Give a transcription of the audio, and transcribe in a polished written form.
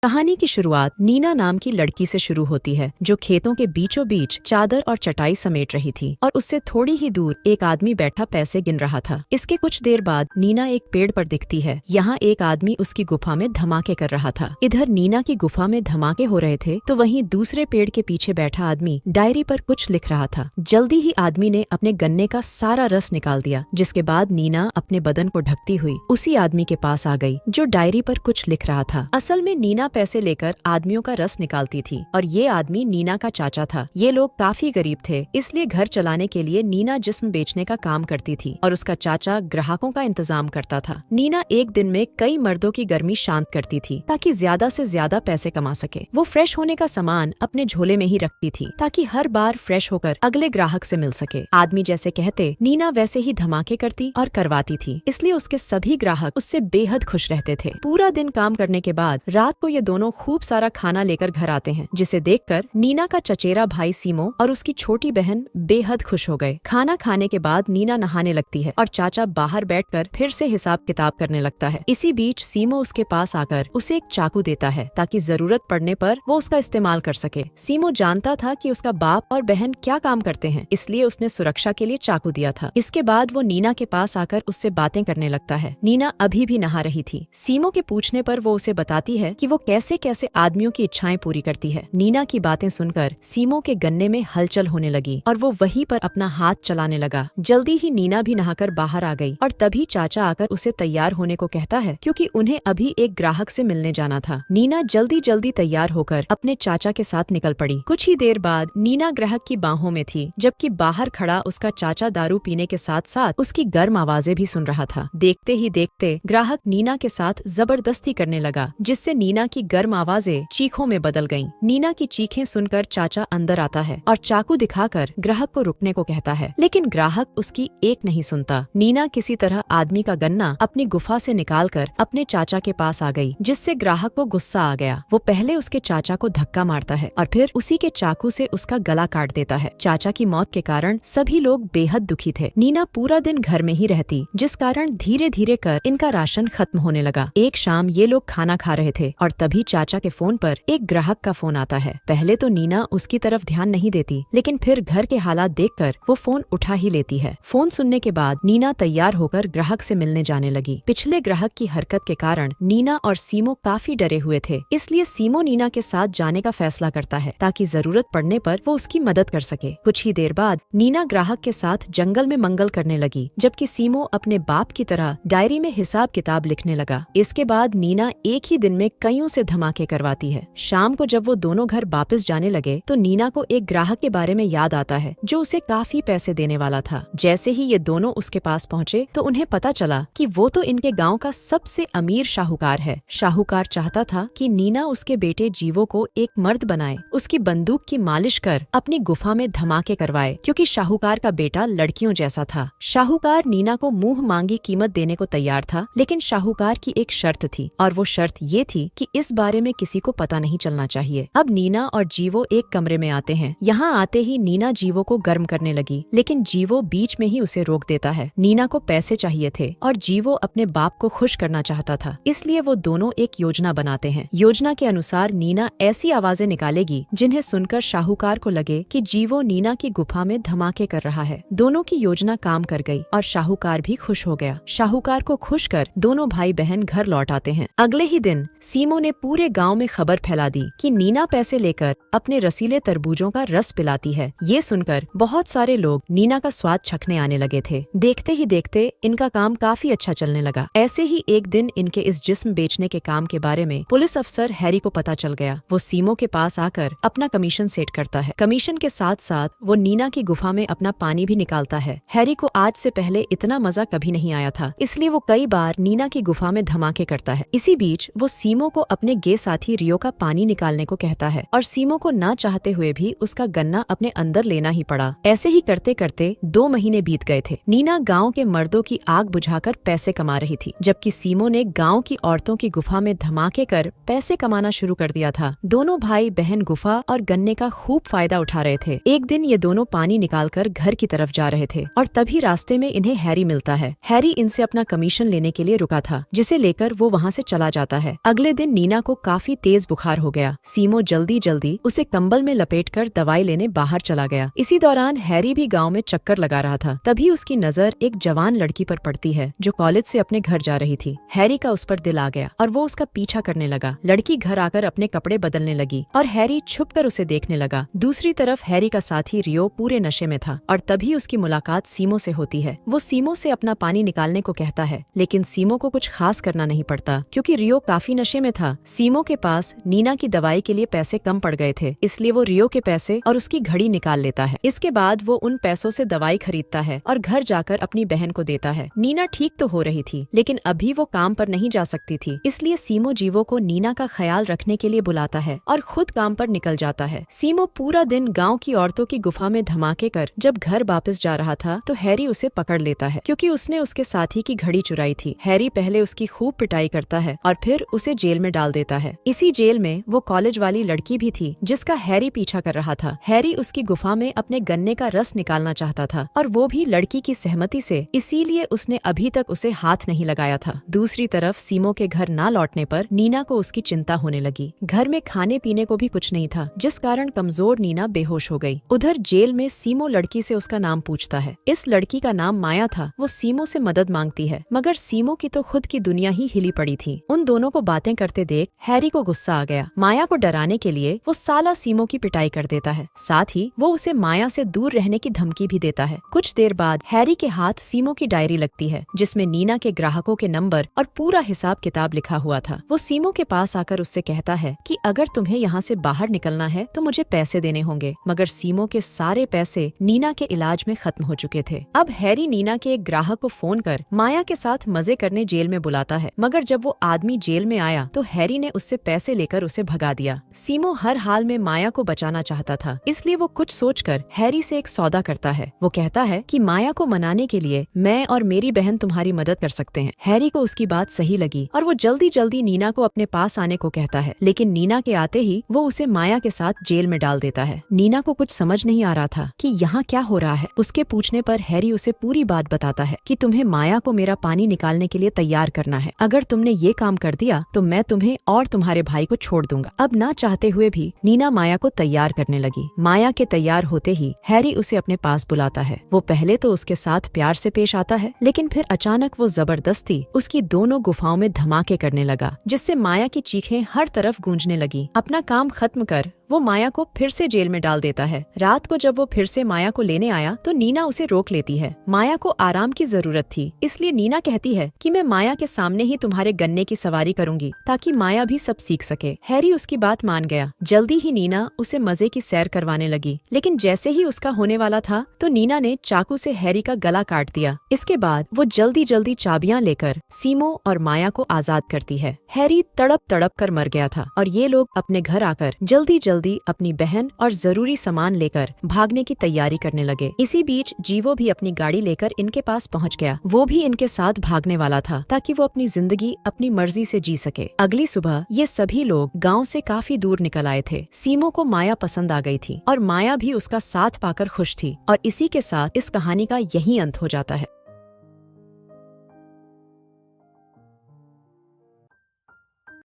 कहानी की शुरुआत नीना नाम की लड़की से शुरू होती है, जो खेतों के बीचों बीच चादर और चटाई समेट रही थी और उससे थोड़ी ही दूर एक आदमी बैठा पैसे गिन रहा था। इसके कुछ देर बाद नीना एक पेड़ पर दिखती है। यहाँ एक आदमी उसकी गुफा में धमाके कर रहा था। इधर नीना की गुफा में धमाके हो रहे थे तो वहीं दूसरे पेड़ के पीछे बैठा आदमी डायरी पर कुछ लिख रहा था। जल्दी ही आदमी ने अपने गन्ने का सारा रस निकाल दिया, जिसके बाद नीना अपने बदन को ढकती हुई उसी आदमी के पास आ गई जो डायरी पर कुछ लिख रहा था। असल में नीना पैसे लेकर आदमियों का रस निकालती थी और ये आदमी नीना का चाचा था। ये लोग काफी गरीब थे, इसलिए घर चलाने के लिए नीना जिस्म बेचने का काम करती थी और उसका चाचा ग्राहकों का इंतजाम करता था। नीना एक दिन में कई मर्दों की गर्मी शांत करती थी ताकि ज्यादा से ज्यादा पैसे कमा सके। वो फ्रेश होने का सामान अपने झोले में ही रखती थी ताकि हर बार फ्रेश होकर अगले ग्राहक से मिल सके। आदमी जैसे कहते, नीना वैसे ही धमाके करती और करवाती थी, इसलिए उसके सभी ग्राहक उससे बेहद खुश रहते थे। पूरा दिन काम करने के बाद रात को ये दोनों खूब सारा खाना लेकर घर आते हैं, जिसे देखकर नीना का चचेरा भाई सीमो और उसकी छोटी बहन बेहद खुश हो गए। खाना खाने के बाद नीना नहाने लगती है और चाचा बाहर बैठकर फिर से हिसाब किताब करने लगता है। इसी बीच सीमो उसके पास आकर उसे एक चाकू देता है ताकि जरूरत पड़ने पर वो उसका इस्तेमाल कर सके। सीमो जानता था कि उसका बाप और बहन क्या काम करते हैं, इसलिए उसने सुरक्षा के लिए चाकू दिया था। इसके बाद वो नीना के पास आकर उससे बातें करने लगता है। नीना अभी भी नहा रही थी। सीमो के पूछने पर वो उसे बताती है कि वो कैसे कैसे आदमियों की इच्छाएं पूरी करती है। नीना की बातें सुनकर सीमो के गन्ने में हलचल होने लगी और वो वहीं पर अपना हाथ चलाने लगा। जल्दी ही नीना भी नहाकर बाहर आ गई और तभी चाचा आकर उसे तैयार होने को कहता है, क्योंकि उन्हें अभी एक ग्राहक से मिलने जाना था। नीना जल्दी जल्दी तैयार होकर अपने चाचा के साथ निकल पड़ी। कुछ ही देर बाद नीना ग्राहक की बाहों में थी, जबकि बाहर खड़ा उसका चाचा दारू पीने के साथ साथ उसकी गर्म आवाजें भी सुन रहा था। देखते ही देखते ग्राहक नीना के साथ जबरदस्ती करने लगा, जिससे नीना की गर्म आवाजें चीखों में बदल गईं। नीना की चीखें सुनकर चाचा अंदर आता है और चाकू दिखाकर ग्राहक को रुकने को कहता है, लेकिन ग्राहक उसकी एक नहीं सुनता। नीना किसी तरह आदमी का गन्ना अपनी गुफा से निकालकर अपने चाचा के पास आ गई, जिससे ग्राहक को गुस्सा आ गया। वो पहले उसके चाचा को धक्का मारता है और फिर उसी के चाकू से उसका गला काट देता है। चाचा की मौत के कारण सभी लोग बेहद दुखी थे। नीना पूरा दिन घर में ही रहती, जिस कारण धीरे धीरे कर इनका राशन खत्म होने लगा। एक शाम ये लोग खाना खा रहे थे और तभी चाचा के फोन पर एक ग्राहक का फोन आता है। पहले तो नीना उसकी तरफ ध्यान नहीं देती, लेकिन फिर घर के हालात देखकर वो फोन उठा ही लेती है। फोन सुनने के बाद नीना तैयार होकर ग्राहक से मिलने जाने लगी। पिछले ग्राहक की हरकत के कारण नीना और सीमो काफी डरे हुए थे, इसलिए सीमो नीना के साथ जाने का फैसला करता है ताकि जरूरत पड़ने पर वो उसकी मदद कर सके। कुछ ही देर बाद नीना ग्राहक के साथ जंगल में मंगल करने लगी, जबकि सीमो अपने बाप की तरह डायरी में हिसाब किताब लिखने लगा। इसके बाद नीना एक ही दिन में कईयों से धमाके करवाती है। शाम को जब वो दोनों घर वापस जाने लगे तो नीना को एक ग्राहक के बारे में याद आता है जो उसे काफी पैसे देने वाला था। जैसे ही ये दोनों उसके पास पहुँचे तो उन्हें पता चला कि वो तो इनके गांव का सबसे अमीर शाहूकार है। शाहूकार चाहता था कि नीना उसके बेटे जीवो को एक मर्द बनाए, उसकी बंदूक की मालिश कर अपनी गुफा में धमाके करवाए, क्योंकि शाहूकार का बेटा लड़कियों जैसा था। शाहूकार नीना को मुंह मांगी कीमत देने को तैयार था, लेकिन शाहूकार की एक शर्त थी और वो शर्त ये थी कि इस बारे में किसी को पता नहीं चलना चाहिए। अब नीना और जीवो एक कमरे में आते हैं। यहाँ आते ही नीना जीवो को गर्म करने लगी, लेकिन जीवो बीच में ही उसे रोक देता है। नीना को पैसे चाहिए थे और जीवो अपने बाप को खुश करना चाहता था, इसलिए वो दोनों एक योजना बनाते हैं। योजना के अनुसार नीना ऐसी आवाजें निकालेगी जिन्हें सुनकर शाहूकार को लगे कि जीवो नीना की गुफा में धमाके कर रहा है। दोनों की योजना काम कर गई और शाहूकार भी खुश हो गया। शाहूकार को खुश कर दोनों भाई बहन घर लौट आते हैं। अगले ही दिन सीमो ने पूरे गांव में खबर फैला दी कि नीना पैसे लेकर अपने रसीले तरबूजों का रस पिलाती है। ये सुनकर बहुत सारे लोग नीना का स्वाद चखने आने लगे थे। देखते ही देखते इनका काम काफी अच्छा चलने लगा। ऐसे ही एक दिन इनके इस जिस्म बेचने के काम के बारे में पुलिस अफसर हैरी को पता चल गया। वो सीमो के पास आकर अपना कमीशन सेट करता है। कमीशन के साथ साथ वो नीना की गुफा में अपना पानी भी निकालता है। हैरी को आज से पहले इतना मजा कभी नहीं आया था, इसलिए वो कई बार नीना की गुफा में धमाके करता है। इसी बीच वो सीमो को अपने गे साथी रियो का पानी निकालने को कहता है और सीमो को ना चाहते हुए भी उसका गन्ना अपने अंदर लेना ही पड़ा। ऐसे ही करते करते 2 महीने बीत गए थे। नीना गांव के मर्दों की आग बुझाकर पैसे कमा रही थी, जबकि सीमो ने गांव की औरतों की गुफा में धमाके कर पैसे कमाना शुरू कर दिया था। दोनों भाई बहन गुफा और गन्ने का खूब फायदा उठा रहे थे। एक दिन ये दोनों पानी निकालकर घर की तरफ जा रहे थे और तभी रास्ते में इन्हें हैरी मिलता है। हैरी इनसे अपना कमीशन लेने के लिए रुका था, जिसे लेकर वो वहाँ से चला जाता है। अगले दिन नीना नीना को काफी तेज बुखार हो गया। सीमो जल्दी जल्दी उसे कंबल में लपेटकर दवाई लेने बाहर चला गया। इसी दौरान हैरी भी गांव में चक्कर लगा रहा था। तभी उसकी नजर एक जवान लड़की पर पड़ती है जो कॉलेज से अपने घर जा रही थी। हैरी का उस पर दिल आ गया और वो उसका पीछा करने लगा। लड़की घर आकर अपने कपड़े बदलने लगी और हैरी छुपकर उसे देखने लगा। दूसरी तरफ हैरी का साथी रियो पूरे नशे में था और तभी उसकी मुलाकात सीमो से होती है। वो सीमो से अपना पानी निकालने को कहता है, लेकिन सीमो को कुछ खास करना नहीं पड़ता क्योंकि रियो काफी नशे में था। सीमो के पास नीना की दवाई के लिए पैसे कम पड़ गए थे, इसलिए वो रियो के पैसे और उसकी घड़ी निकाल लेता है। इसके बाद वो उन पैसों से दवाई खरीदता है और घर जाकर अपनी बहन को देता है। नीना ठीक तो हो रही थी, लेकिन अभी वो काम पर नहीं जा सकती थी, इसलिए सीमो जीवो को नीना का ख्याल रखने के लिए बुलाता है और खुद काम पर निकल जाता है। सीमो पूरा दिन गाँव की औरतों की गुफा में धमाके कर जब घर वापस जा रहा था तो हैरी उसे पकड़ लेता है क्योंकि उसने उसके साथी की घड़ी चुराई थी। हैरी पहले उसकी खूब पिटाई करता है और फिर उसे जेल में डाल देता है। इसी जेल में वो कॉलेज वाली लड़की भी थी जिसका हैरी पीछा कर रहा था। हैरी उसकी गुफा में अपने गन्ने का रस निकालना चाहता था और वो भी लड़की की सहमति से, इसीलिए उसने अभी तक उसे हाथ नहीं लगाया था। दूसरी तरफ सीमो के घर न लौटने पर नीना को उसकी चिंता होने लगी। घर में खाने पीने को भी कुछ नहीं था, जिस कारण कमजोर नीना बेहोश हो गई। उधर जेल में सीमो लड़की से उसका नाम पूछता है। इस लड़की का नाम माया था। वो सीमो से मदद मांगती है, मगर सीमो की तो खुद की दुनिया ही हिली पड़ी थी। उन दोनों को बातें करते देख हैरी को गुस्सा आ गया। माया को डराने के लिए वो साला सीमो की पिटाई कर देता है। साथ ही वो उसे माया से दूर रहने की धमकी भी देता है। कुछ देर बाद हैरी के हाथ सीमो की डायरी लगती है जिसमें नीना के ग्राहकों के नंबर और पूरा हिसाब किताब लिखा हुआ था। वो सीमो के पास आकर उससे कहता है कि अगर तुम्हें यहाँ से बाहर निकलना है तो मुझे पैसे देने होंगे, मगर सीमो के सारे पैसे नीना के इलाज में खत्म हो चुके थे। अब हैरी नीना के एक ग्राहक को फोन कर माया के साथ मजे करने जेल में बुलाता है, मगर जब वो आदमी जेल में आया तो हैरी ने उससे पैसे लेकर उसे भगा दिया। सीमो हर हाल में माया को बचाना चाहता था, इसलिए वो कुछ सोचकर हैरी से एक सौदा करता है। वो कहता है कि माया को मनाने के लिए मैं और मेरी बहन तुम्हारी मदद कर सकते हैं। हैरी को उसकी बात सही लगी और वो जल्दी जल्दी नीना को अपने पास आने को कहता है, लेकिन नीना के आते ही वो उसे माया के साथ जेल में डाल देता है। नीना को कुछ समझ नहीं आ रहा था कि यहाँ क्या हो रहा है। उसके पूछने पर हैरी उसे पूरी बात बताता है कि तुम्हें माया को मेरा पानी निकालने के लिए तैयार करना है। अगर तुमने ये काम कर दिया तो मैं तुम्हें और तुम्हारे भाई को छोड़ दूंगा। अब ना चाहते हुए भी नीना माया को तैयार करने लगी। माया के तैयार होते ही हैरी उसे अपने पास बुलाता है। वो पहले तो उसके साथ प्यार से पेश आता है, लेकिन फिर अचानक वो जबरदस्ती उसकी दोनों गुफाओं में धमाके करने लगा, जिससे माया की चीखें हर तरफ गूंजने लगी। अपना काम खत्म कर वो माया को फिर से जेल में डाल देता है। रात को जब वो फिर से माया को लेने आया तो नीना उसे रोक लेती है। माया को आराम की जरूरत थी, इसलिए नीना कहती है कि मैं माया के सामने ही तुम्हारे गन्ने की सवारी करूंगी ताकि माया भी सब सीख सके। हैरी उसकी बात मान गया। जल्दी ही नीना उसे मजे की सैर करवाने लगी, लेकिन जैसे ही उसका होने वाला था तो नीना ने चाकू से हैरी का गला काट दिया। इसके बाद वो जल्दी जल्दी चाबियां लेकर सीमो और माया को आजाद करती है। हैरी तड़प तड़प कर मर गया था और ये लोग अपने घर आकर जल्दी जल्दी अपनी बहन और जरूरी सामान लेकर भागने की तैयारी करने लगे। इसी बीच जीवो भी अपनी गाड़ी लेकर इनके पास पहुंच गया। वो भी इनके साथ भागने वाला था ताकि वो अपनी जिंदगी अपनी मर्जी से जी सके। अगली सुबह ये सभी लोग गांव से काफी दूर निकल आए थे। सीमो को माया पसंद आ गई थी और माया भी उसका साथ पाकर खुश थी। और इसी के साथ इस कहानी का यही अंत हो जाता है।